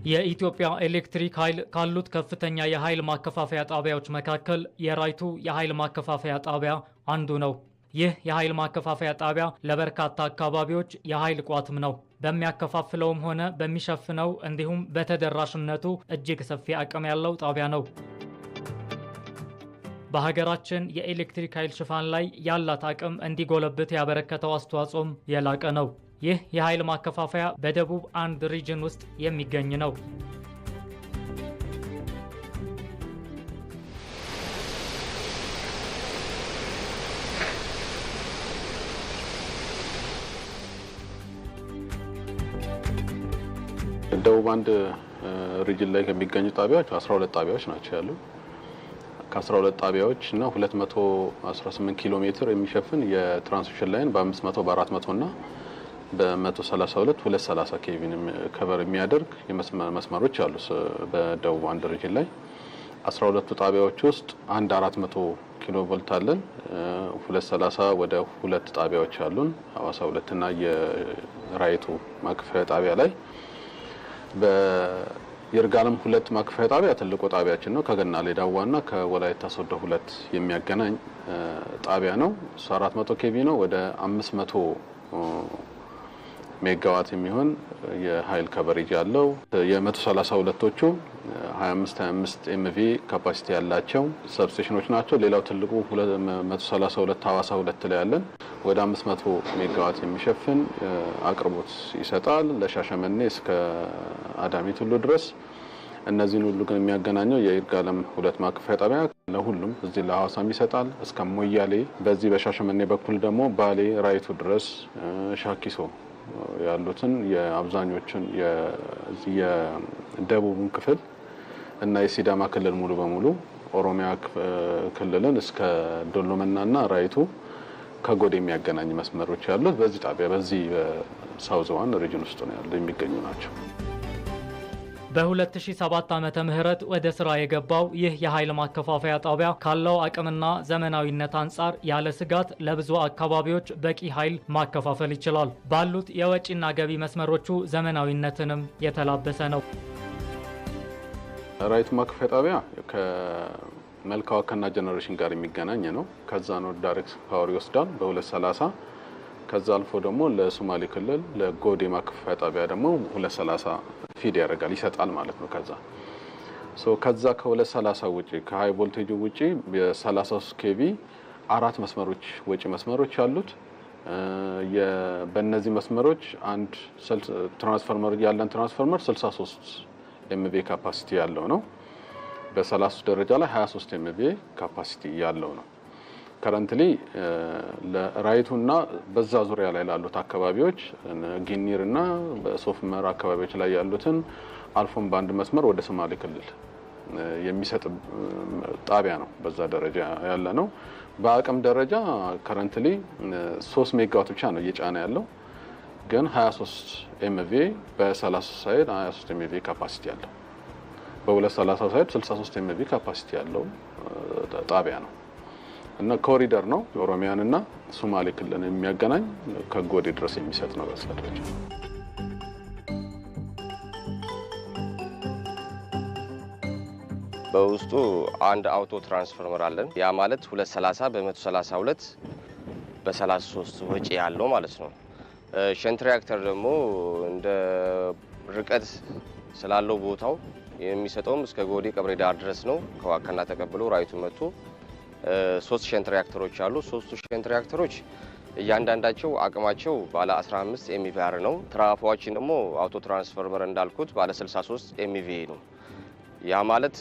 የኢትዮጵያ ኤሌክትሪክ ኃይል ካሉት ከፍተኛ የኃይል ማከፋፈያ ጣቢያዎች መካከል የራይቱ የኃይል ማከፋፈያ ጣቢያ አንዱ ነው። ይህ የኃይል ማከፋፈያ ጣቢያ ለበርካታ አካባቢዎች የኃይል ቋትም ነው። በሚያከፋፍለውም ሆነ በሚሸፍነው እንዲሁም በተደራሽነቱ እጅግ ሰፊ አቅም ያለው ጣቢያ ነው። በሀገራችን የኤሌክትሪክ ኃይል ሽፋን ላይ ያላት አቅም እንዲጎለብት ያበረከተው አስተዋጽኦም የላቀ ነው። ይህ የኃይል ማከፋፈያ በደቡብ አንድ ሪጅን ውስጥ የሚገኝ ነው። ደቡብ አንድ ሪጅን ላይ ከሚገኙ ጣቢያዎች 12 ጣቢያዎች ናቸው ያሉ። ከ12 ጣቢያዎች እና 218 ኪሎ ሜትር የሚሸፍን የትራንስሚሽን ላይን በ500 በ400 እና በ132 230 ኬቪን ከቨር የሚያደርግ መስመሮች አሉ። በደቡብ አንድ ሪጅን ላይ 12ቱ ጣቢያዎች ውስጥ አንድ 400 ኪሎ ቮልት አለን። 230 ወደ 2 ጣቢያዎች አሉን። ሐዋሳ 2 እና የራይቱ ማከፋፈያ ጣቢያ ላይ በይርጋለም 2 ማከፋፈያ ጣቢያ ትልቁ ጣቢያችን ነው። ከገናሌ ዳዋና ከወላይታ ሶዶ 2 የሚያገናኝ ጣቢያ ነው። 400 ኬቪ ነው። ወደ 500 ሜጋዋት የሚሆን የኃይል ከቨሬጅ ያለው የ132ቶቹ 25 ኤምቪ ካፓሲቲ ያላቸው ሰብስቴሽኖች ናቸው። ሌላው ትልቁ 132 ሐዋሳ 2 ላይ ያለን ወደ 500 ሜጋዋት የሚሸፍን አቅርቦት ይሰጣል ለሻሸመኔ እስከ አዳሚ ቱሉ ድረስ። እነዚህን ሁሉ ግን የሚያገናኘው የይርጋለም 2 ማከፋፈያ ጣቢያ ለሁሉም እዚህ ለሐዋሳም ይሰጣል እስከ ሞያሌ። በዚህ በሻሸመኔ በኩል ደግሞ ባሌ ራይቱ ድረስ ሻኪሶ ያሉትን የአብዛኞቹን የደቡቡን ክፍል እና የሲዳማ ክልል ሙሉ በሙሉ ኦሮሚያ ክልልን እስከ ዶሎመናና ራይቱ ከጎዴ የሚያገናኝ መስመሮች ያሉት በዚህ ጣቢያ በዚህ ሳውዝ ዋን ሪጅን ውስጥ ነው ያለው የሚገኙ ናቸው። በ2007 ዓመተ ምህረት ወደ ስራ የገባው ይህ የኃይል ማከፋፈያ ጣቢያ ካለው አቅምና ዘመናዊነት አንጻር ያለ ስጋት ለብዙ አካባቢዎች በቂ ኃይል ማከፋፈል ይችላል። ባሉት የወጪና ገቢ መስመሮቹ ዘመናዊነትንም የተላበሰ ነው። ራይቱ ማከፋፈያ ጣቢያ ከመልካ ዋከና ጀነሬሽን ጋር የሚገናኝ ነው። ከዛ ነው ዳይሬክት ፓወር ይወስዳል በ230። ከዛ አልፎ ደግሞ ለሶማሌ ክልል ለጎዴ ማከፋፈያ ጣቢያ ደግሞ 230 ፊድ ያደርጋል ይሰጣል ማለት ነው። ከዛ ከ230 ውጪ ከሃይ ቮልቴጅ ውጪ የ33 ኬቪ 4 መስመሮች ወጪ መስመሮች አሉት። በእነዚህ መስመሮች አንድ ትራንስፎርመር ያለን ትራንስፎርመር 63 ኤምቪ ካፓሲቲ ያለው ነው። በ33 ደረጃ ላይ 23 ኤምቪ ካፓሲቲ ያለው ነው። ከረንትሊ ለራይቱና በዛ ዙሪያ ላይ ላሉት አካባቢዎች ጊኒርና በሶፍመር አካባቢዎች ላይ ያሉትን አልፎም በአንድ መስመር ወደ ሶማሌ ክልል የሚሰጥ ጣቢያ ነው። በዛ ደረጃ ያለ ነው። በአቅም ደረጃ ከረንትሊ 3 ሜጋዋት ብቻ ነው እየጫነ ያለው፣ ግን 23 ኤምቪ በ30 ሳይድ 23 ኤምቪ ካፓሲቲ ያለው፣ በ230 ሳይድ 63 ኤምቪ ካፓሲቲ ያለው ጣቢያ ነው እና ኮሪደር ነው። ኦሮሚያንና ሶማሌ ክልልን የሚያገናኝ ከጎዴ ድረስ የሚሰጥ ነው። በስለቶች በውስጡ አንድ አውቶ ትራንስፎርመር አለን። ያ ማለት 230 በ132 በ33 ወጪ ያለው ማለት ነው። ሸንት ሪያክተር ደግሞ እንደ ርቀት ስላለው ቦታው የሚሰጠውም እስከ ጎዴ ቀብሬ ዳር ድረስ ነው። ከዋከና ተቀብሎ ራይቱ መጥቶ 3 ሸንት ሪያክተሮች አሉ። 3ቱ ሸንት ሪያክተሮች እያንዳንዳቸው አቅማቸው ባለ 15 ኤምቪአር ነው። ትራፎችን ደግሞ አውቶ ትራንስፎርመር እንዳልኩት ባለ 63 ኤምቪ ነው። ያ ማለት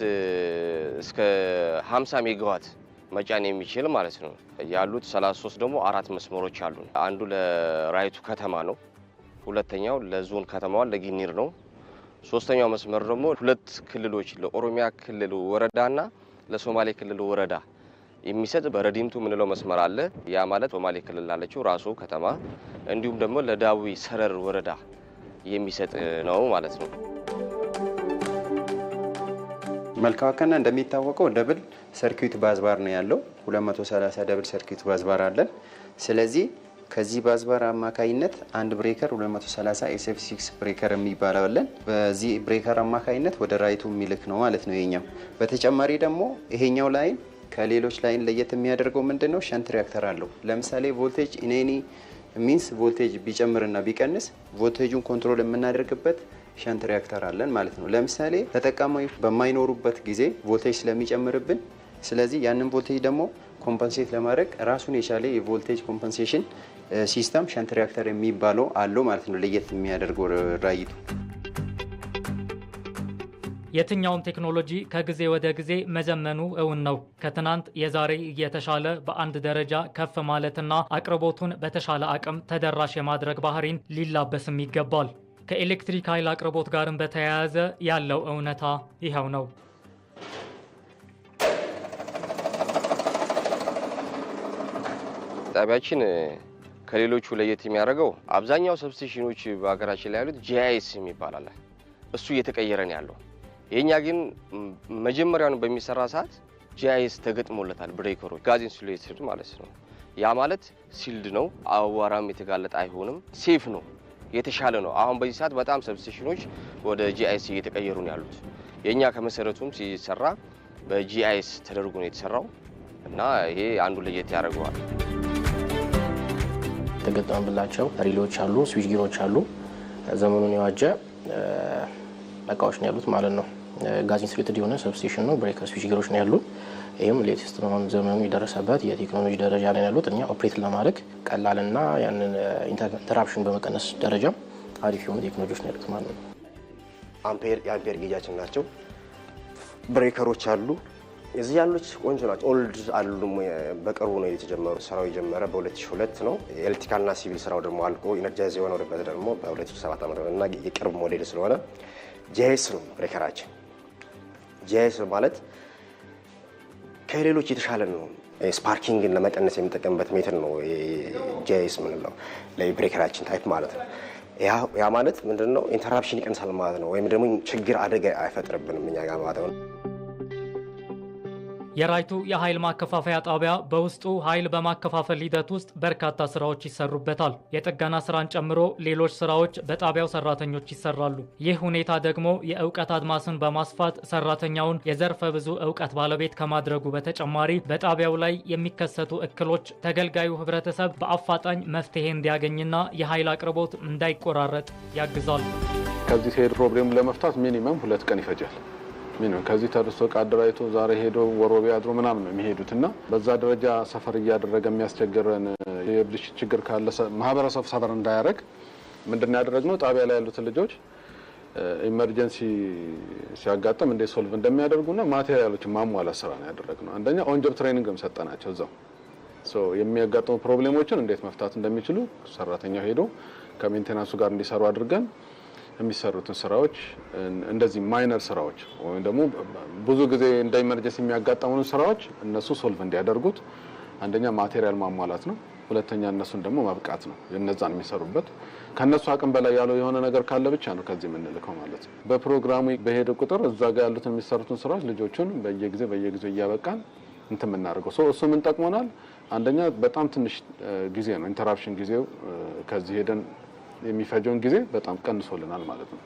እስከ 50 ሜጋዋት መጫን የሚችል ማለት ነው። ያሉት 33 ደግሞ 4 መስመሮች አሉ። አንዱ ለራይቱ ከተማ ነው። ሁለተኛው ለዞን ከተማዋ ለጊኒር ነው። ሶስተኛው መስመር ደግሞ 2 ክልሎች ለኦሮሚያ ክልል ወረዳና ለሶማሌ ክልል ወረዳ የሚሰጥ በረዲምቱ ምንለው መስመር አለ። ያ ማለት ሶማሌ ክልል ላለችው ራሱ ከተማ እንዲሁም ደግሞ ለዳዊ ሰረር ወረዳ የሚሰጥ ነው ማለት ነው። መልካ ዋከና እንደሚታወቀው ደብል ሰርኪዩት ባዝባር ነው ያለው። 230 ደብል ሰርኪዩት ባዝባር አለን። ስለዚህ ከዚህ ባዝባር አማካይነት አንድ ብሬከር 230 SF6 ብሬከር የሚባለው አለን። በዚህ ብሬከር አማካይነት ወደ ራይቱ የሚልክ ነው ማለት ነው ይሄኛው። በተጨማሪ ደግሞ ይሄኛው ላይን ከሌሎች ላይን ለየት የሚያደርገው ምንድነው? ሸንት ሪያክተር አለው። ለምሳሌ ቮልቴጅ ኢኔኒ ሚንስ ቮልቴጅ ቢጨምርና ቢቀንስ ቮልቴጁን ኮንትሮል የምናደርግበት ሸንት ሪያክተር አለን ማለት ነው። ለምሳሌ ተጠቃሚዎች በማይኖሩበት ጊዜ ቮልቴጅ ስለሚጨምርብን፣ ስለዚህ ያንን ቮልቴጅ ደግሞ ኮምፐንሴት ለማድረግ ራሱን የቻለ የቮልቴጅ ኮምፐንሴሽን ሲስተም ሸንት ሪያክተር የሚባለው አለው ማለት ነው። ለየት የሚያደርገው ራይቱ የትኛውም ቴክኖሎጂ ከጊዜ ወደ ጊዜ መዘመኑ እውን ነው። ከትናንት የዛሬ እየተሻለ በአንድ ደረጃ ከፍ ማለትና አቅርቦቱን በተሻለ አቅም ተደራሽ የማድረግ ባህሪን ሊላበስም ይገባል። ከኤሌክትሪክ ኃይል አቅርቦት ጋርም በተያያዘ ያለው እውነታ ይኸው ነው። ጣቢያችን ከሌሎቹ ለየት የሚያደርገው አብዛኛው ሰብስቴሽኖች በሀገራችን ላይ ያሉት ጂአይኤስ የሚባል አለ። እሱ እየተቀየረ ነው ያለው። የኛ ግን መጀመሪያውን በሚሰራ ሰዓት ጂአይኤስ ተገጥሞለታል። ብሬከሮች ጋዝ ኢንሱሌትድ ማለት ነው። ያ ማለት ሲልድ ነው። አዋራም የተጋለጠ አይሆንም። ሴፍ ነው። የተሻለ ነው። አሁን በዚህ ሰዓት በጣም ሰብስቴሽኖች ወደ ጂአይኤስ እየተቀየሩ ነው ያሉት። የኛ ከመሰረቱም ሲሰራ በጂአይኤስ ተደርጎ ነው የተሰራው እና ይሄ አንዱ ለየት ያደርገዋል። ተገጠመላቸው ሪሎች አሉ፣ ስዊች ጊሮች አሉ። ዘመኑን የዋጀ እቃዎች ነው ያሉት ማለት ነው። ጋዝ ኢንሱሌትድ የሆነ ሰብስቴሽን ነው። ብሬከር ስዊች ጊሮች ነው ያሉት። ይህም ሌቴስት ነው፣ ዘመኑ የደረሰበት የቴክኖሎጂ ደረጃ ላይ ያሉት። እኛ ኦፕሬት ለማድረግ ቀላልና ያንን ኢንተራፕሽን በመቀነስ ደረጃ አሪፍ የሆኑ ቴክኖሎጂዎች ነው ያሉት ማለት ነው። የአምፔር ጌጃችን ናቸው። ብሬከሮች አሉ። እዚህ ያሉት ቆንጆ ናቸው። ኦልድ አሉ። በቅርቡ ነው የተጀመሩ። ስራው የጀመረ በ2002 ነው። ኤሌክትሪካልና ሲቪል ስራው ደግሞ አልቆ ኢነርጃይዝ የሆነበት ደግሞ በ2007 ዓ.ም እና የቅርብ ሞዴል ስለሆነ ጂአይኤስ ነው ብሬከራችን። ጂአይኤስ ማለት ከሌሎች የተሻለ ነው። ስፓርኪንግን ለመቀነስ የሚጠቀምበት ሜትር ነው ጂአይኤስ ምንለው ለብሬከራችን ታይፕ ማለት ነው። ያ ማለት ምንድነው? ኢንተራፕሽን ይቀንሳል ማለት ነው። ወይም ደግሞ ችግር አደጋ አይፈጥርብንም እኛ ጋር ማለት ነው። የራይቱ የኃይል ማከፋፈያ ጣቢያ በውስጡ ኃይል በማከፋፈል ሂደት ውስጥ በርካታ ስራዎች ይሰሩበታል። የጥገና ስራን ጨምሮ ሌሎች ስራዎች በጣቢያው ሰራተኞች ይሰራሉ። ይህ ሁኔታ ደግሞ የእውቀት አድማስን በማስፋት ሰራተኛውን የዘርፈ ብዙ እውቀት ባለቤት ከማድረጉ በተጨማሪ በጣቢያው ላይ የሚከሰቱ እክሎች ተገልጋዩ ህብረተሰብ በአፋጣኝ መፍትሄ እንዲያገኝና የኃይል አቅርቦት እንዳይቆራረጥ ያግዛል። ከዚህ ሲሄድ ፕሮብሌሙን ለመፍታት ሚኒመም 2 ቀን ይፈጃል። ከዚህ ተርሶ ቃድራይቶ ዛሬ ሄዶ ወሮቤ አድሮ ምናምን ነው የሚሄዱትና በዛ ደረጃ ሰፈር እያደረገ የሚያስቸግረን የብልሽ ችግር ካለ ማህበረሰብ ሰፈር እንዳያረግ ምንድነው ያደረግነው? ጣቢያ ላይ ያሉት ልጆች ኢመርጀንሲ ሲያጋጥም እንዴት ሶልቭ እንደሚያደርጉና ማቴሪያሎች ማሟላት ስራ ነው ያደረግነው። አንደኛ ኦንጆብ ትሬኒንግም ሰጠናቸው። እዛው የሚያጋጥሙ ፕሮብሌሞችን እንዴት መፍታት እንደሚችሉ ሰራተኛው ሄዶ ከሜንቴናንሱ ጋር እንዲሰሩ አድርገን የሚሰሩትን ስራዎች እንደዚህ ማይነር ስራዎች ወይም ደግሞ ብዙ ጊዜ እንደ ኢመርጀንሲ የሚያጋጥሙን ስራዎች እነሱ ሶልቭ እንዲያደርጉት አንደኛ ማቴሪያል ማሟላት ነው። ሁለተኛ እነሱን ደግሞ ማብቃት ነው። የነዛን የሚሰሩበት ከነሱ አቅም በላይ ያለው የሆነ ነገር ካለ ብቻ ነው ከዚህ የምንልከው ማለት ነው። በፕሮግራሙ በሄደ ቁጥር እዛ ጋር ያሉትን የሚሰሩትን ስራዎች ልጆቹን በየጊዜው እያበቃን እንትን የምናደርገው እሱ ምን ጠቅሞናል? አንደኛ በጣም ትንሽ ጊዜ ነው ኢንተራፕሽን ጊዜው ከዚህ ሄደን የሚፈጀውን ጊዜ በጣም ቀንሶልናል ማለት ነው።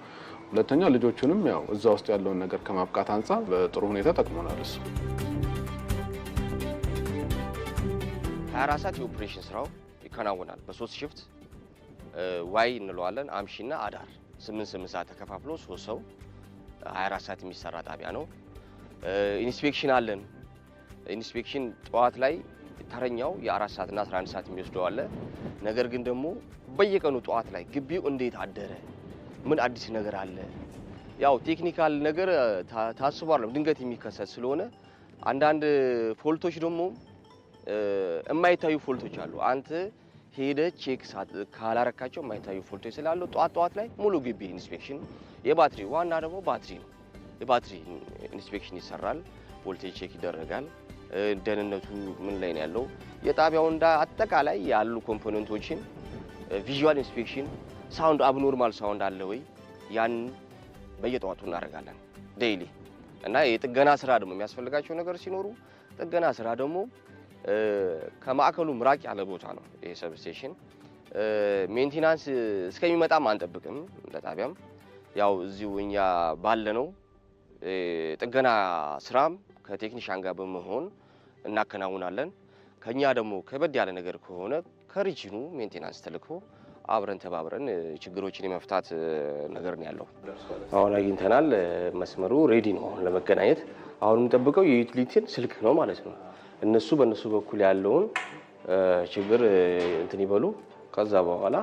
ሁለተኛ ልጆቹንም ያው እዛ ውስጥ ያለውን ነገር ከማብቃት አንጻር በጥሩ ሁኔታ ጠቅሞናል። እሱ 24 ሰዓት የኦፕሬሽን ስራው ይከናወናል። በ3 ሽፍት ዋይ እንለዋለን። አምሺና አዳር 8 ሰዓት ተከፋፍሎ 3 ሰው 24 ሰዓት የሚሰራ ጣቢያ ነው። ኢንስፔክሽን አለን። ኢንስፔክሽን ጠዋት ላይ ተረኛው የ4 ሰዓትና 11 ሰዓት የሚወስደው አለ። ነገር ግን ደግሞ በየቀኑ ጠዋት ላይ ግቢው እንዴት አደረ፣ ምን አዲስ ነገር አለ፣ ያው ቴክኒካል ነገር ታስቧል ድንገት የሚከሰት ስለሆነ አንዳንድ ፎልቶች ደግሞ የማይታዩ ፎልቶች አሉ። አንተ ሄደ ቼክ ካላረካቸው የማይታዩ ፎልቶች ስላሉ ጠዋት ላይ ሙሉ ግቢ ኢንስፔክሽን፣ የባትሪ ዋና ደግሞ ባትሪ ነው። የባትሪ ኢንስፔክሽን ይሰራል። ቮልቴጅ ቼክ ይደረጋል። ደህንነቱ ምን ላይ ነው ያለው፣ የጣቢያው እንደ አጠቃላይ ያሉ ኮምፖነንቶችን ቪዥዋል ኢንስፔክሽን፣ ሳውንድ አብኖርማል ሳውንድ አለ ወይ ያን በየጠዋቱ እናደርጋለን ዴይሊ። እና የጥገና ስራ ደግሞ የሚያስፈልጋቸው ነገር ሲኖሩ ጥገና ስራ ደግሞ ከማዕከሉ ምራቅ ያለ ቦታ ነው ይሄ ሰብስቴሽን። ሜንቴናንስ እስከሚመጣም አንጠብቅም። ለጣቢያም ያው እዚሁ እኛ ባለነው ጥገና ስራም ከቴክኒሻን ጋር በመሆን እናከናውናለን። ከኛ ደግሞ ከበድ ያለ ነገር ከሆነ ከሪጅኑ ሜንቴናንስ ተልኮ አብረን ተባብረን ችግሮችን የመፍታት ነገር ነው ያለው። አሁን አግኝተናል። መስመሩ ሬዲ ነው ለመገናኘት። አሁን የምንጠብቀው የዩቲሊቲን ስልክ ነው ማለት ነው። እነሱ በእነሱ በኩል ያለውን ችግር እንትን ይበሉ። ከዛ በኋላ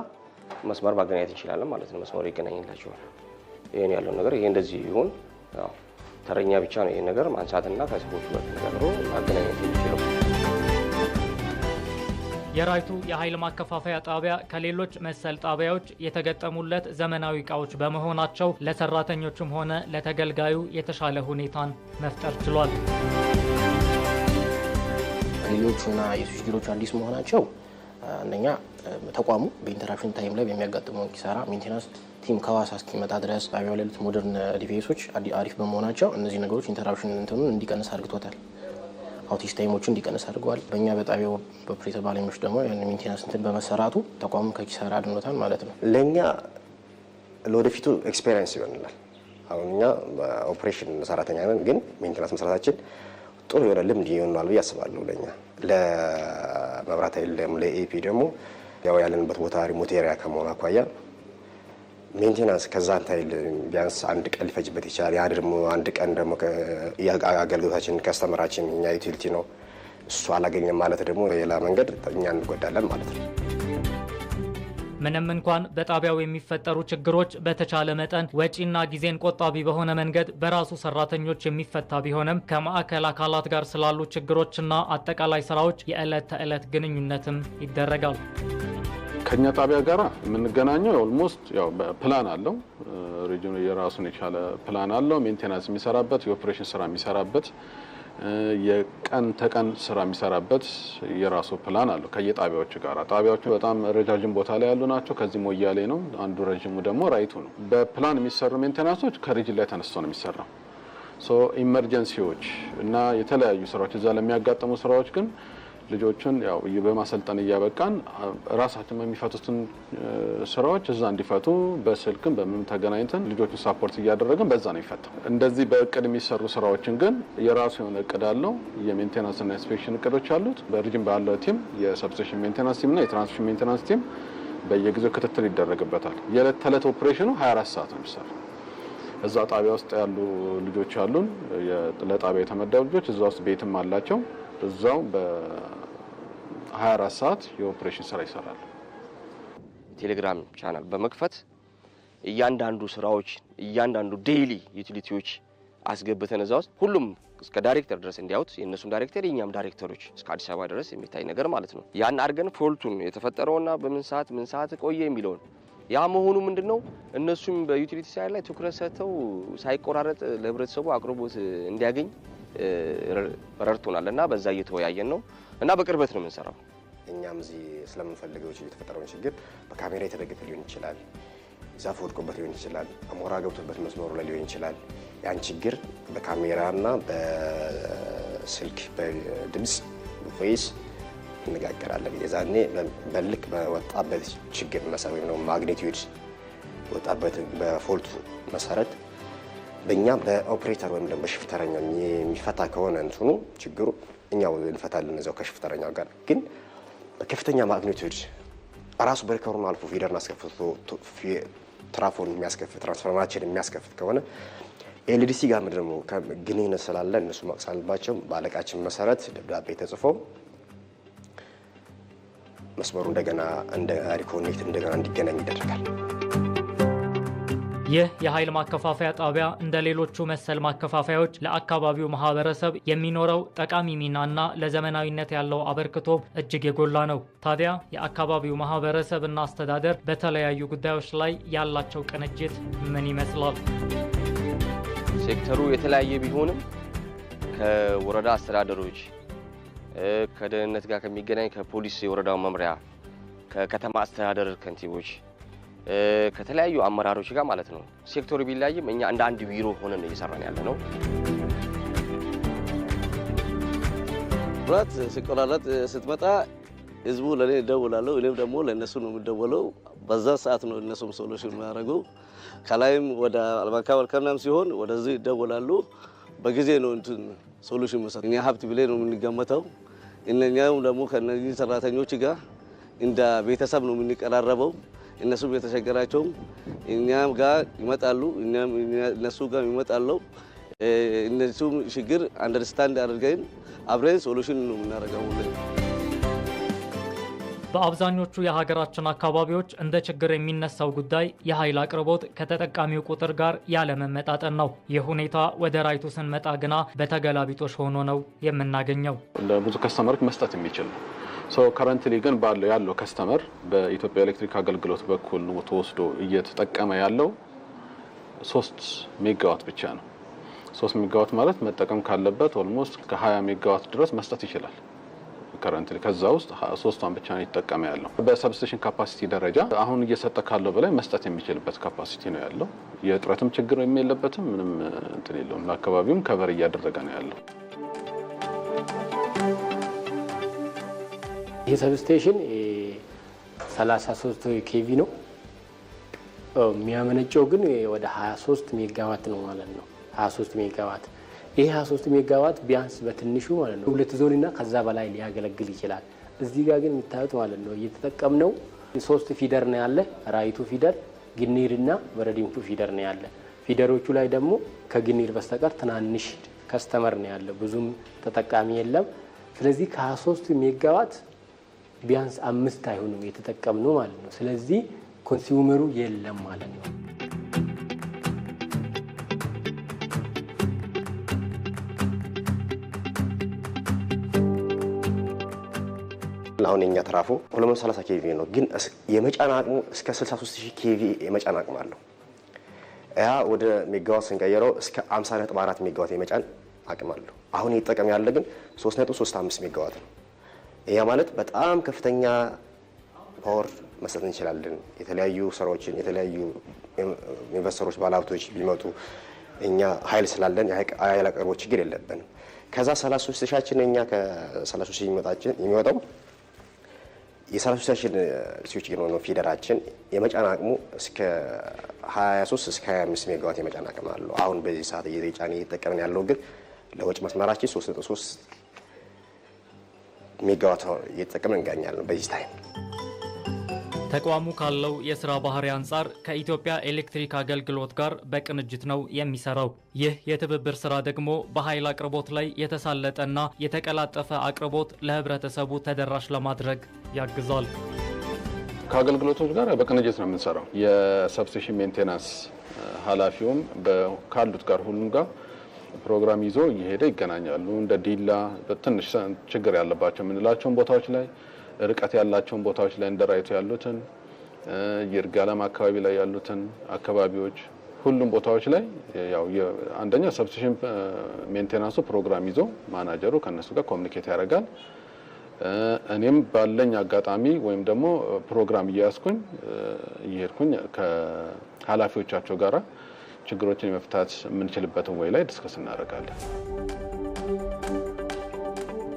መስመር ማገናኘት እንችላለን ማለት ነው። መስመሩ ይገናኝላቸዋል። ይሄን ያለው ነገር ይሄ እንደዚህ ይሁን። ያው ተረኛ ብቻ ነው ይሄን ነገር ማንሳትና ከሰዎቹ ጋር ተነጋግሮ ማገናኘት የሚችለው። የራይቱ የኃይል ማከፋፈያ ጣቢያ ከሌሎች መሰል ጣቢያዎች የተገጠሙለት ዘመናዊ እቃዎች በመሆናቸው ለሰራተኞቹም ሆነ ለተገልጋዩ የተሻለ ሁኔታን መፍጠር ችሏል። ሪሌዎቹና የስዊች ጊሮቹ አዲስ መሆናቸው አንደኛ ተቋሙ በኢንተራክሽን ታይም ላይ በሚያጋጥመው ኪሳራ ሜንቴናንስ ቲም ከዋሳ እስኪመጣ ድረስ ጣቢያው ላይ ሞደርን ዲቫይሶች አሪፍ በመሆናቸው እነዚህ ነገሮች ኢንተራክሽን እንትኑን እንዲቀንስ አድርጎታል። አውቲስ ታይሞቹን እንዲቀንስ አድርገዋል። በእኛ በጣቢያው በኦፕሬተር ባለሙያዎች ደግሞ ያን ሜንቴናንስ እንትን በመሰራቱ ተቋሙ ከኪሳራ አድኖታል ማለት ነው። ለእኛ ለወደፊቱ ኤክስፔሪንስ ይሆንናል። አሁን እኛ ኦፕሬሽን ሰራተኛ ነን፣ ግን ሜንቴናንስ መስራታችን ጥሩ የሆነ ልምድ ይሆናል ብዬ አስባለሁ። ለእኛ ለመብራት ኃይል ለኤፒ ደግሞ ያው ያለንበት ቦታ ሪሞት ኤሪያ ከመሆኑ አኳያ ሜንቴናንስ ከዛ ታይል ቢያንስ አንድ ቀን ሊፈጅበት ይችላል። ያ ደግሞ አንድ ቀን ደግሞ አገልግሎታችን ከስተመራችን እኛ ዩቲሊቲ ነው እሱ አላገኘም ማለት ደግሞ ሌላ መንገድ እኛ እንጎዳለን ማለት ነው። ምንም እንኳን በጣቢያው የሚፈጠሩ ችግሮች በተቻለ መጠን ወጪና ጊዜን ቆጣቢ በሆነ መንገድ በራሱ ሰራተኞች የሚፈታ ቢሆንም ከማዕከል አካላት ጋር ስላሉ ችግሮችና አጠቃላይ ስራዎች የዕለት ተዕለት ግንኙነትም ይደረጋል። ከኛ ጣቢያ ጋር የምንገናኘው ኦልሞስት ያው ፕላን አለው። ሪጅኑ የራሱን የቻለ ፕላን አለው። ሜንቴናንስ የሚሰራበት፣ የኦፕሬሽን ስራ የሚሰራበት፣ የቀን ተቀን ስራ የሚሰራበት የራሱ ፕላን አለው ከየጣቢያዎቹ ጋር። ጣቢያዎቹ በጣም ረጃጅም ቦታ ላይ ያሉ ናቸው። ከዚህ ሞያሌ ነው፣ አንዱ ረጅሙ ደግሞ ራይቱ ነው። በፕላን የሚሰሩ ሜንቴናንሶች ከሪጅን ላይ ተነስቶ ነው የሚሰራው። ኢመርጀንሲዎች እና የተለያዩ ስራዎች እዛ ለሚያጋጥሙ ስራዎች ግን ልጆቹን ያው በማሰልጠን እያበቃን ራሳችን የሚፈቱትን ስራዎች እዛ እንዲፈቱ በስልክም በምን ተገናኝተን ልጆቹን ሳፖርት እያደረግን በዛ ነው ይፈታው። እንደዚህ በእቅድ የሚሰሩ ስራዎችን ግን የራሱ የሆነ እቅድ አለው። የሜንቴናንስ እና ኢንስፔክሽን እቅዶች አሉት። በሪጅን ባለው ቲም የሰብስቴሽን ሜንቴናንስ ቲም እና የትራንስሚሽን ሜንቴናንስ ቲም በየጊዜው ክትትል ይደረግበታል። የዕለት ተዕለት ኦፕሬሽኑ 24 ሰዓት ነው የሚሰራው። እዛ ጣቢያ ውስጥ ያሉ ልጆች አሉን፣ ለጣቢያ የተመደቡ ልጆች እዛ ውስጥ ቤትም አላቸው። እዛው በ24 ሰዓት የኦፕሬሽን ስራ ይሰራል። ቴሌግራም ቻናል በመክፈት እያንዳንዱ ስራዎች እያንዳንዱ ዴይሊ ዩቲሊቲዎች አስገብተን እዛ ውስጥ ሁሉም እስከ ዳይሬክተር ድረስ እንዲያውት የእነሱም ዳይሬክተር የኛም ዳይሬክተሮች እስከ አዲስ አበባ ድረስ የሚታይ ነገር ማለት ነው። ያን አድርገን ፎልቱን የተፈጠረውና በምን ሰዓት ቆየ የሚለውን ያ መሆኑ ምንድነው እነሱም በዩቲሊቲ ሳይድ ላይ ትኩረት ሰጥተው ሳይቆራረጥ ለህብረተሰቡ አቅርቦት እንዲያገኝ ረድቶናል እና በዛ እየተወያየን ነው እና በቅርበት ነው የምንሰራው። እኛም እዚህ ስለምንፈልገው የተፈጠረውን ችግር በካሜራ የተደገፈ ሊሆን ይችላል፣ ዛፍ ወድቆበት ሊሆን ይችላል፣ አሞራ ገብቶበት መስመሩ ላይ ሊሆን ይችላል። ያን ችግር በካሜራና በስልክ በድምጽ ቮይስ እንነጋገራለን። የዛኔ በልክ በወጣበት ችግር መሰረት ነው ማግኒቲዩድ ወጣበት በፎልቱ መሰረት በእኛ በኦፕሬተር ወይም ደግሞ በሽፍተረኛ የሚፈታ ከሆነ እንትኑ ችግሩ እኛው እንፈታለን እዛው ከሽፍተረኛው ጋር። ግን በከፍተኛ ማግኒቲዩድ ራሱ በርከሩን አልፎ ፊደርን አስከፍቶ ትራፎን የሚያስከፍት ትራንስፎርማችን የሚያስከፍት ከሆነ ኤልዲሲ ጋር ደግሞ ግንኙነት ስላለ እነሱ ማቅስ አለባቸው። በአለቃችን መሰረት ደብዳቤ ተጽፎ መስመሩ እንደገና እንደ ሪኮኔክት እንደገና እንዲገናኝ ይደረጋል። ይህ የኃይል ማከፋፈያ ጣቢያ እንደ ሌሎቹ መሰል ማከፋፈያዎች ለአካባቢው ማህበረሰብ የሚኖረው ጠቃሚ ሚናና ለዘመናዊነት ያለው አበርክቶ እጅግ የጎላ ነው። ታዲያ የአካባቢው ማህበረሰብና አስተዳደር በተለያዩ ጉዳዮች ላይ ያላቸው ቅንጅት ምን ይመስላል? ሴክተሩ የተለያየ ቢሆንም ከወረዳ አስተዳደሮች ከደህንነት ጋር ከሚገናኝ ከፖሊስ የወረዳው መምሪያ ከከተማ አስተዳደር ከንቲቦች ከተለያዩ አመራሮች ጋር ማለት ነው ሴክተሩ ቢለያይም እኛ እንደ አንድ ቢሮ ሆነን እየሰራን ያለ ነው። ብራት ሲቆራረጥ ስትመጣ ህዝቡ ለኔ ይደውላሉ፣ እኔም ደግሞ ለነሱ ነው የምደውለው። በዛ ሰዓት ነው እነሱም ሶሉሽን የሚያደርጉ። ከላይም ወደ አልባካ ወልከናም ሲሆን ወደዚህ ይደውላሉ። በጊዜ ነው እንትን ሶሉሽን መስጠት እኛ ሀብት ብለን ነው የምንገመተው። እነኛም ደግሞ ከነዚህ ሰራተኞች ጋር እንደ ቤተሰብ ነው የምንቀራረበው። እነሱ የተቸገራቸው እኛም ጋር ይመጣሉ፣ እኛም እነሱ ጋር ይመጣሉ። እነሱ ችግር አንደርስታንድ አድርገን አብረን ሶሉሽን ነው የምናደርገው። በአብዛኞቹ የሀገራችን አካባቢዎች እንደ ችግር የሚነሳው ጉዳይ የኃይል አቅርቦት ከተጠቃሚው ቁጥር ጋር ያለመመጣጠን ነው። ይህ ሁኔታ ወደ ራይቱ ስንመጣ ግና በተገላቢጦሽ ሆኖ ነው የምናገኘው። ለብዙ ከስተመሮች መስጠት የሚችል ነው። ከረንትሊ ግን ያለው ከስተመር በኢትዮጵያ ኤሌክትሪክ አገልግሎት በኩል ተወስዶ እየተጠቀመ ያለው 3 ሜጋዋት ብቻ ነው። 3 ሜጋዋት ማለት መጠቀም ካለበት ኦልሞስት ከ20 ሜጋዋት ድረስ መስጠት ይችላል። ከረንትሊ ከዛ ውስጥ 3ቷን ብቻ ነው እየተጠቀመ ያለው። በሰብስቴሽን ካፓሲቲ ደረጃ አሁን እየሰጠ ካለው በላይ መስጠት የሚችልበት ካፓሲቲ ነው ያለው። የእጥረትም ችግር የለበትም፣ ምንም እንትን የለውም። ለአካባቢውም ከቨር እያደረገ ነው ያለው። ይህ ሰብስቴሽን 33 ኬቪ ነው የሚያመነጨው፣ ግን ወደ 23 ሜጋዋት ነው ማለት ነው። 23 ሜጋዋት ይሄ 23 ሜጋዋት ቢያንስ በትንሹ ማለት ነው 2 ዞንና ከዛ በላይ ሊያገለግል ይችላል። እዚህ ጋር ግን የምታዩት ማለት ነው እየተጠቀምነው 3 ፊደር ነው ያለ፣ ራይቱ ፊደር፣ ግኒርና በረዲምቱ ፊደር ነው ያለ። ፊደሮቹ ላይ ደግሞ ከግኒር በስተቀር ትናንሽ ከስተመር ነው ያለ፣ ብዙም ተጠቃሚ የለም። ስለዚህ ከ23 ሜጋዋት ቢያንስ 5 አይሆንም የተጠቀምነው ማለት ነው። ስለዚህ ኮንሱመሩ የለም ማለት ነው። አሁን የኛ ትራፎ 230 ኬቪ ነው፣ ግን የመጫን አቅሙ እስከ 63000 ኬቪ የመጫን አቅም አለው። ያ ወደ ሜጋዋት ስንቀየረው እስከ 50.4 ሜጋዋት የመጫን አቅም አለው። አሁን እየተጠቀም ያለ ግን 3.35 ሜጋዋት ነው። ያ ማለት በጣም ከፍተኛ ፓወር መስጠት እንችላለን። የተለያዩ ስራዎችን የተለያዩ ኢንቨስተሮች ባለሀብቶች ቢመጡ እኛ ኃይል ስላለን የኃይል አቅርቦት ችግር የለብንም። ከዛ 33ሻችን እኛ ከ33 የሚወጣው የ33ሻችን ስዊች ግን ነው ፊደራችን የመጫን አቅሙ እስከ 23 እስከ 25 ሜጋዋት የመጫን አቅም አለው። አሁን በዚህ ሰዓት እየተጠቀምን ያለው ግን ለወጭ መስመራችን 3.3 ሜጋዋት እየተጠቀምን እንገኛለን በዚህ ታይም። ተቋሙ ካለው የስራ ባህሪ አንጻር ከኢትዮጵያ ኤሌክትሪክ አገልግሎት ጋር በቅንጅት ነው የሚሰራው። ይህ የትብብር ስራ ደግሞ በኃይል አቅርቦት ላይ የተሳለጠና የተቀላጠፈ አቅርቦት ለህብረተሰቡ ተደራሽ ለማድረግ ያግዛል። ከአገልግሎቶች ጋር በቅንጅት ነው የምንሰራው። የሰብስቴሽን ሜንቴናንስ ኃላፊውም ካሉት ጋር ሁሉም ጋር ፕሮግራም ይዞ እየሄደ ይገናኛሉ። እንደ ዲላ በትንሽ ችግር ያለባቸው የምንላቸውን ቦታዎች ላይ፣ ርቀት ያላቸውን ቦታዎች ላይ እንደ ራይቱ ያሉትን ይርጋለም አካባቢ ላይ ያሉትን አካባቢዎች ሁሉም ቦታዎች ላይ ያው አንደኛ ሰብስቴሽን ሜንቴናንሱ ፕሮግራም ይዞ ማናጀሩ ከነሱ ጋር ኮሙኒኬት ያደርጋል። እኔም ባለኝ አጋጣሚ ወይም ደግሞ ፕሮግራም እያያዝኩኝ እየሄድኩኝ ከኃላፊዎቻቸው ጋራ ችግሮችን የመፍታት የምንችልበትን ወይ ላይ ዲስከስ እናደርጋለን።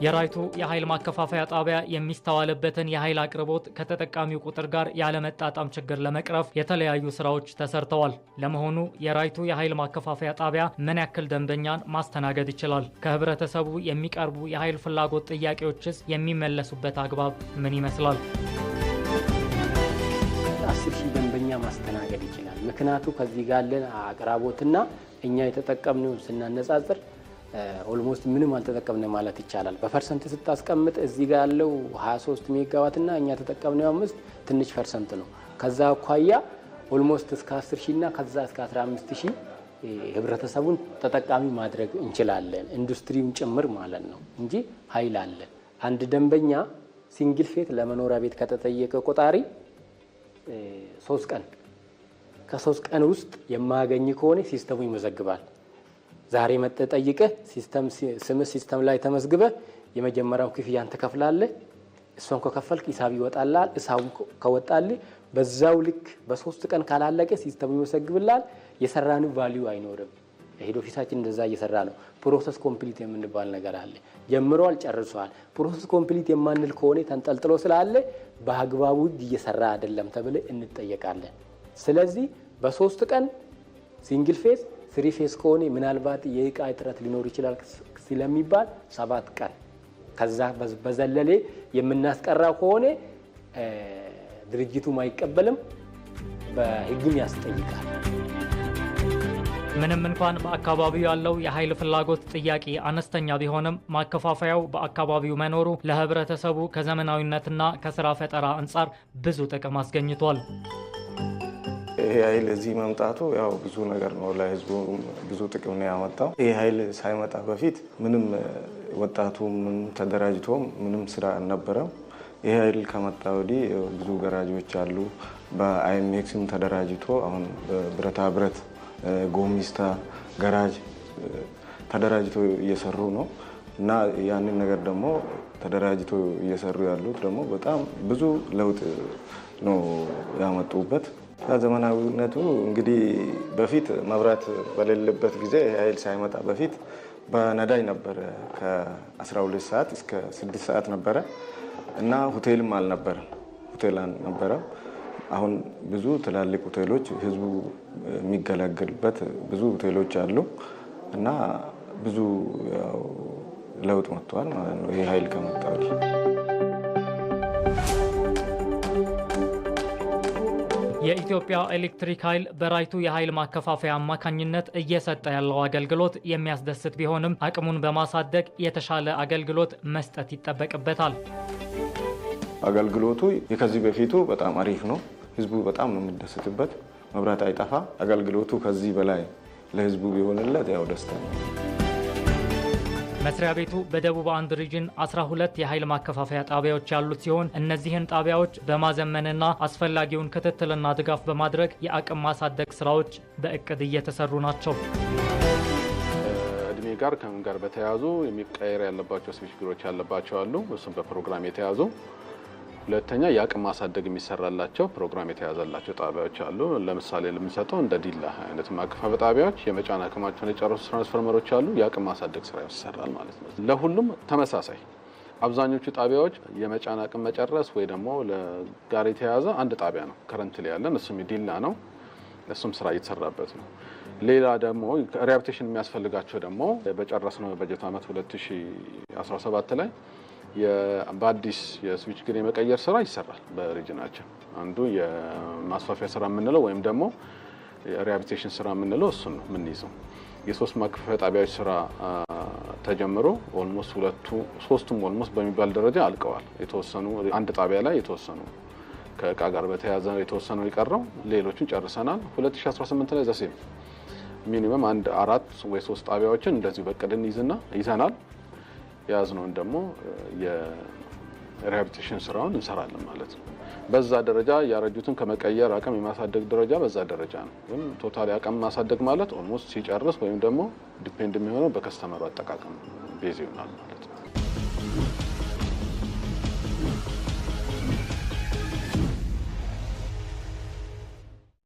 የራይቱ የኃይል ማከፋፈያ ጣቢያ የሚስተዋልበትን የኃይል አቅርቦት ከተጠቃሚው ቁጥር ጋር ያለመጣጣም ችግር ለመቅረፍ የተለያዩ ስራዎች ተሰርተዋል። ለመሆኑ የራይቱ የኃይል ማከፋፈያ ጣቢያ ምን ያክል ደንበኛን ማስተናገድ ይችላል? ከህብረተሰቡ የሚቀርቡ የኃይል ፍላጎት ጥያቄዎችስ የሚመለሱበት አግባብ ምን ይመስላል? 10,000 ደንበኛ ማስተናገድ ይችላል። ምክንያቱ ከዚህ ጋር ያለን አቅራቦትና እኛ የተጠቀምነው ስናነጻጽር ኦልሞስት ምንም አልተጠቀምነ ማለት ይቻላል። በፐርሰንት ስታስቀምጥ እዚህ ጋር ያለው 23 ሜጋዋት እና እኛ ተጠቀምነው 5 ትንሽ ፐርሰንት ነው። ከዛ አኳያ ኦልሞስት እስከ 10,000 እና ከዛ እስከ 15,000 ህብረተሰቡን ተጠቃሚ ማድረግ እንችላለን፣ ኢንዱስትሪውን ጭምር ማለት ነው እንጂ ኃይል አለ። አንድ ደንበኛ ሲንግል ፌት ለመኖሪያ ቤት ከተጠየቀ ቆጣሪ 3 ቀን ከ3 ቀን ውስጥ የማያገኝ ከሆነ ሲስተሙ ይመዘግባል። ዛሬ መጥተህ ጠይቀህ ሲስተም ላይ ተመዝግበህ የመጀመሪያው ክፍያን ትከፍላለህ። እሷን ከከፈልክ ሂሳብ ይወጣልሃል። ሂሳቡን ከወጣልህ በዛው ልክ በ3 ቀን ካላለቀ ሲስተሙ ይመዘግብልሃል። የሰራነው ቫልዩ አይኖርም። ሄድ ኦፊሳችን እንደዛ እየሰራ ነው። ፕሮሰስ ኮምፕሊት የምንባል ነገር አለ። ጀምሯል፣ ጨርሷል። ፕሮሰስ ኮምፕሊት የማንል ከሆነ ተንጠልጥሎ ስላለ በአግባቡ እየሰራ አይደለም ተብለ እንጠየቃለን። ስለዚህ በ3 ቀን ሲንግል ፌዝ 3 ፌዝ ከሆነ ምናልባት የእቃ እጥረት ሊኖር ይችላል ስለሚባል 7 ቀን ከዛ በዘለለ የምናስቀራ ከሆነ ድርጅቱ ማይቀበልም፣ በህግም ያስጠይቃል። ምንም እንኳን በአካባቢው ያለው የኃይል ፍላጎት ጥያቄ አነስተኛ ቢሆንም ማከፋፈያው በአካባቢው መኖሩ ለህብረተሰቡ ከዘመናዊነትና ከስራ ፈጠራ አንጻር ብዙ ጥቅም አስገኝቷል። ይሄ ኃይል እዚህ መምጣቱ ያው ብዙ ነገር ነው፣ ለህዝቡ ብዙ ጥቅም ነው ያመጣው። ይሄ ኃይል ሳይመጣ በፊት ምንም ወጣቱ ተደራጅቶ ምንም ስራ አልነበረም። ይሄ ኃይል ከመጣ ወዲህ ብዙ ገራጆች አሉ። በአይኤምኤክስም ተደራጅቶ አሁን ብረታ ብረት ጎሚስታ ገራጅ ተደራጅቶ እየሰሩ ነው እና ያንን ነገር ደግሞ ተደራጅቶ እየሰሩ ያሉት ደግሞ በጣም ብዙ ለውጥ ነው ያመጡበት። ዘመናዊነቱ እንግዲህ በፊት መብራት በሌለበት ጊዜ ኃይል ሳይመጣ በፊት በነዳጅ ነበረ። ከ12 ሰዓት እስከ 6 ሰዓት ነበረ እና ሆቴልም አልነበረም፣ ሆቴል አልነበረም። አሁን ብዙ ትላልቅ ሆቴሎች ህዝቡ የሚገለገልበት ብዙ ሆቴሎች አሉ እና ብዙ ለውጥ መጥቷል ማለት ነው ይሄ ኃይል ከመጣ ወዲህ። የኢትዮጵያ ኤሌክትሪክ ኃይል በራይቱ የኃይል ማከፋፈያ አማካኝነት እየሰጠ ያለው አገልግሎት የሚያስደስት ቢሆንም አቅሙን በማሳደግ የተሻለ አገልግሎት መስጠት ይጠበቅበታል። አገልግሎቱ ከዚህ በፊቱ በጣም አሪፍ ነው። ህዝቡ በጣም ነው የሚደሰትበት። መብራት አይጠፋ። አገልግሎቱ ከዚህ በላይ ለህዝቡ ቢሆንለት ያው ደስታ ነው። መስሪያ ቤቱ በደቡብ አንድ ሪጅን 12 የኃይል ማከፋፈያ ጣቢያዎች ያሉት ሲሆን እነዚህን ጣቢያዎች በማዘመንና አስፈላጊውን ክትትልና ድጋፍ በማድረግ የአቅም ማሳደግ ስራዎች በእቅድ እየተሰሩ ናቸው። እድሜ ጋር ከምን ጋር በተያያዙ የሚቀየር ያለባቸው ችግሮች ያለባቸው አሉ። እሱም በፕሮግራም የተያዙ። ሁለተኛ የአቅም ማሳደግ የሚሰራላቸው ፕሮግራም የተያዘላቸው ጣቢያዎች አሉ። ለምሳሌ ለምንሰጠው እንደ ዲላ አይነት ማከፋፈያ ጣቢያዎች የመጫን አቅማቸውን የጨረሱ ትራንስፎርመሮች አሉ። የአቅም ማሳደግ ስራ ይሰራል ማለት ነው። ለሁሉም ተመሳሳይ። አብዛኞቹ ጣቢያዎች የመጫን አቅም መጨረስ ወይ ደግሞ ለጋር የተያዘ አንድ ጣቢያ ነው ከረንት ላይ ያለን፣ እሱም ዲላ ነው። እሱም ስራ እየተሰራበት ነው። ሌላ ደግሞ ሪሃቢሊቴሽን የሚያስፈልጋቸው ደግሞ በጨረስነው በጀት ዓመት 2017 ላይ በአዲስ የስዊች ግሪድ የመቀየር ስራ ይሰራል በሪጅናችን። አንዱ የማስፋፊያ ስራ የምንለው ወይም ደግሞ የሪሃቢሊቴሽን ስራ የምንለው እሱን ነው የምንይዘው። የሶስት ማከፋፈያ ጣቢያዎች ስራ ተጀምሮ ኦልሞስት ሶስቱም ኦልሞስት በሚባል ደረጃ አልቀዋል። የተወሰኑ አንድ ጣቢያ ላይ የተወሰኑ ከእቃ ጋር በተያያዘ የተወሰኑ የቀረው፣ ሌሎችን ጨርሰናል። 2018 ላይ ዘሴም ሚኒመም 4 ወይ 3 ጣቢያዎችን እንደዚሁ በቅድን ይዘናል። የያዝነውን ደግሞ የሪሃቢሊቴሽን ስራውን እንሰራለን ማለት ነው። በዛ ደረጃ ያረጁትን ከመቀየር አቅም የማሳደግ ደረጃ በዛ ደረጃ ነው። ግን ቶታሊ አቅም ማሳደግ ማለት ኦልሞስት ሲጨርስ ወይም ደግሞ ዲፔንድ የሚሆነው በከስተመሩ አጠቃቀም ቤዝ ይሆናል ማለት ነው።